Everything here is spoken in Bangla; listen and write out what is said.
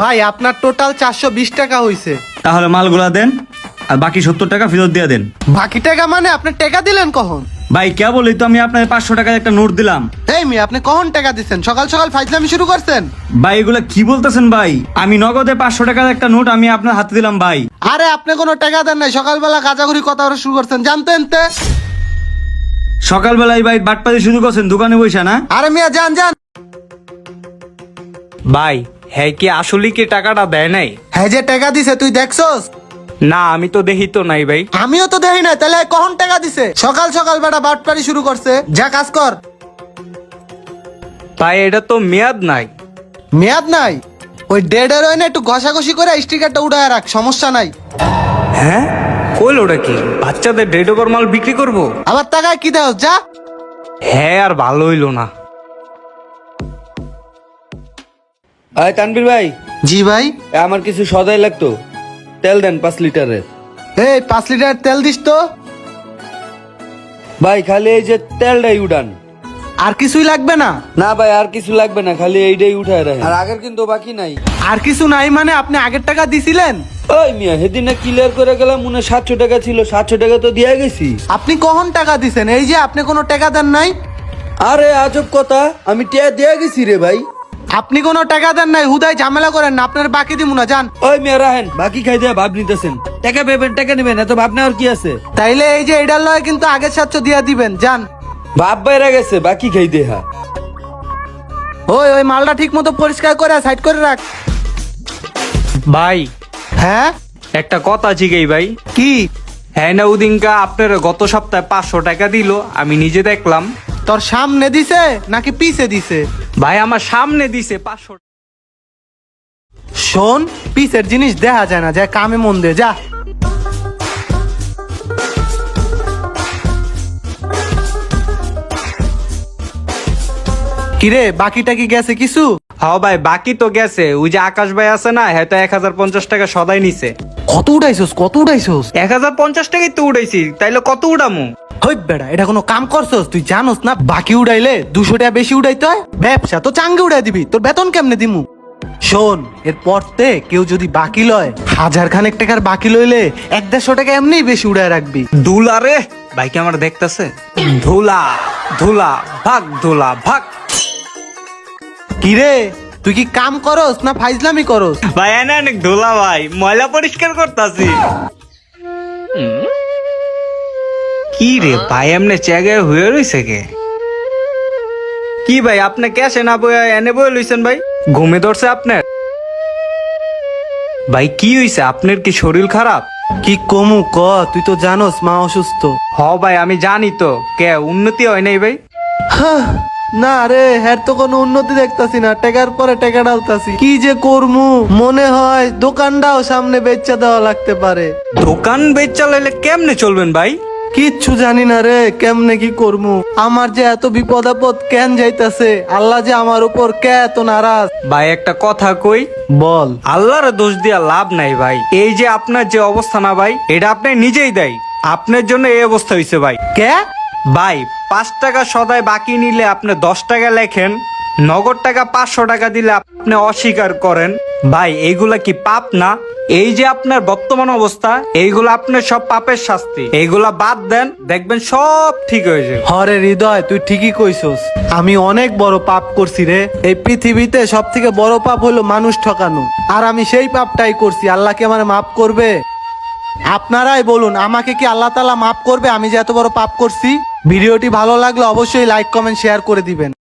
ভাই আপনার টোটাল 420 টাকা হইছে। তাহলে মালগুলা দেন আর বাকি 70 টাকা ফেরত দিয়ে দেন। বাকি টাকা মানে আপনি টাকা দিলেন কখন? ভাই কেবলই তো আমি আপনার 500 টাকার একটা নোট দিলাম। এই মি আপনি কখন টাকা দিচ্ছেন? সকাল সকাল ফাইজলামি শুরু করছেন। ভাই এগুলা কি বলতেছেন ভাই? আমি নগদে 500 টাকার একটা নোট আমি আপনার হাতে দিলাম ভাই। আরে আপনি কোনো টাকা দেন নাই, সকালবেলা গাঁজাগুড়ি কথা বলা শুরু করছেন, জানতেন তে? সকালবেলায় ভাই বাটপাতি শুরু করছেন দোকানে বসে না? আরে মিয়া যান যান। ভাই হ্যাঁ কি আসলে কি টাকাটা দেয় নাই? হ্যাঁ যে টাকা দিছে তুই দেখছস? না আমি তো দেখি তো নাই ভাই। আমিও তো দেখি না, তাহলে কখন টাকা দিছে? সকাল সকাল বেটা বাটপারি শুরু করছে, যা কাজ কর। ভাই এটা তো মেয়াদ নাই। মেয়াদ নাই? ওই ডেডের ওই না একটু ঘষাঘষি করে স্টিকারটা উঠায় রাখ, সমস্যা নাই। হ্যাঁ কইল ওটা কি বাচ্চাদের ডেড ওভার মাল বিক্রি করব? আবার টাকায় কি দেও যা। হ্যাঁ আর ভালো হইলো না। আয় তানবীর ভাই, জি ভাই। আমার কিছু সদাই লাগতো, তেল দেন 5 লিটারের। এই 5 লিটার তেল দিস তো। ভাই খালি এই যে তেলটাই উঠান। আর কিছুই লাগবে না? না ভাই আর কিছু লাগবে না, খালি এইটাই উঠায় রাখেন। আর আগের কিন্তু বাকি নাই। আর কিছু নাই মানে আপনি আগের টাকা দিছিলেন? ওই মিয়া সেদিন ক্লিয়ার করে গেলাম, মনে হয় 700 টাকা ছিল, 700 টাকা তো দিয়ে গেছি। আপনি কখন টাকা দিছেন? এই যে আপনি কোনো টাকা দেন নাই। আরে আজব কথা, আমি টিয়া দিয়ে গেছি রে ভাই। আপনি কোনো টাকা দেন নাই, হুদাই ঝামেলা করেন না, আপনার বাকি দিমু না, যান। ওই মিয়া রাহেন, বাকি খাই দেয়া ভাব নিতেছেন। টাকা পেবেন, টাকা নেবেন, এত ভাব নেওয়ার কি আছে? তাইলে এই যে এটার লয় কিন্তু আগের 700 দিয়া দিবেন, যান। ভাব বাইরে গেছে, বাকি খাই দেহা। ওই ওই মালটা ঠিক মতো পরিষ্কার করে সাইড করে রাখ। ভাই হ্যাঁ একটা কথা জিগাই ভাই। কি? হ্যাঁ না ওদিনকা আপনার গত সপ্তাহে 500 টাকা দিল, আমি নিজে দেখলাম। তোর সামনে দিছে নাকি পিছে দিছে? ভাই আমার সামনে দিছে 500। শোন, পিছের জিনিস দেখা যায় না, যা কামে মন দে, যা। কিরে বাকিটা কি গেছে কিছু? হ্যাঁ ভাই বাকি তো গেছে। ওই যে আকাশ ভাই আছে না, হ্যাঁ তো 1050 টাকা সদাই নিছে। কত উঠাইছস, কত উঠাইছস? 1050 টাকাই তো উঠাইছি, তাইলে কত উঠামু? হই বেড়া, এটা কোনো কাম করছস? তুই জানোস না বাকি উড়াইলে 200 টাকা বেশি উড়াইতে হয়? ব্যবসা তো চাঙ্গে উড়াই দিবি, তোর বেতন কেমনে দিমু? শোন, এর পরতে কেউ যদি বাকি লয়, 1000 খানেক টাকার বাকি লইলে 150 টাকা এমনি বেশি উড়ায় রাখবি। ধুলা রে ভাই, কি আমার দেখতেছে? ধুলা ধুলা ভাগ, ধুলা ভাগ। কিরে তুই কি কাম করস না ফাইজলামি করস? ভাই এনে অনেক ধুলা ভাই, ময়লা পরিষ্কার করতাছি। কি রে ভাই এমনি চেগে হয়ে রইছে কে? কি ভাই আপনি ক্যাশে না বইয়া এনে বয়ে লইছেন ভাই? ঘুমে ধরছে আপনার? ভাই কি হইছে, আপনার কি শরীর খারাপ? কি কমু ক, তুই তো জানোস মা অসুস্থ। হ ভাই আমি জানি তো, কে উন্নতি হয় নাই ভাই? হাহ, না রে, হ্যার তো কোনো উন্নতি দেখতাছি না, টাকার পরে টাকা ডালতাছি। কি যে করমু, মনে হয় দোকানটাও সামনে বেচা দেওয়া লাগতে পারে। দোকান বেচা লাইলে কেমনে চলবেন ভাই? কিচ্ছু জানি না রে, কেমনে কি করমু। আমার যে এত বিপদ আপদ কেন যাইতাছে, আল্লাহ যে আমার উপর কে এত নারাজ। ভাই একটা কথা কই, বল। আল্লাহর দোষ দিয়া লাভ নাই ভাই। এই যে আপনার যে অবস্থা না ভাই, এটা আপনি নিজেই দেয়। আপনার জন্য এই অবস্থা হয়েছে ভাই। কে? ভাই 5 টাকা সদাই বাকি নিলে আপনি 10 টাকা লেখেন, নগদ টাকা 500 টাকা দিলে আপনি অস্বীকার করেন। ভাই এইগুলা কি পাপ না? এই যে আপনার বর্তমান অবস্থা, এইগুলা আপনার সব পাপের শাস্তি। এইগুলা বাদ দেন, দেখবেন সব ঠিক হয়ে যাবে। হরে হৃদয়, তুই ঠিকই কইছস। আমি অনেক বড় পাপ করছি রে। এই পৃথিবীতে সব থেকে বড় পাপ হলো মানুষ ঠকানো, আর আমি সেই পাপটাই করছি। আল্লাহ কি আমার মাফ করবে? আপনারাই বলুন, আমাকে কি আল্লাহ তাআলা মাফ করবে আমি যে এত বড় পাপ করছি? ভিডিওটি ভালো লাগলে অবশ্যই লাইক কমেন্ট শেয়ার করে দিবেন।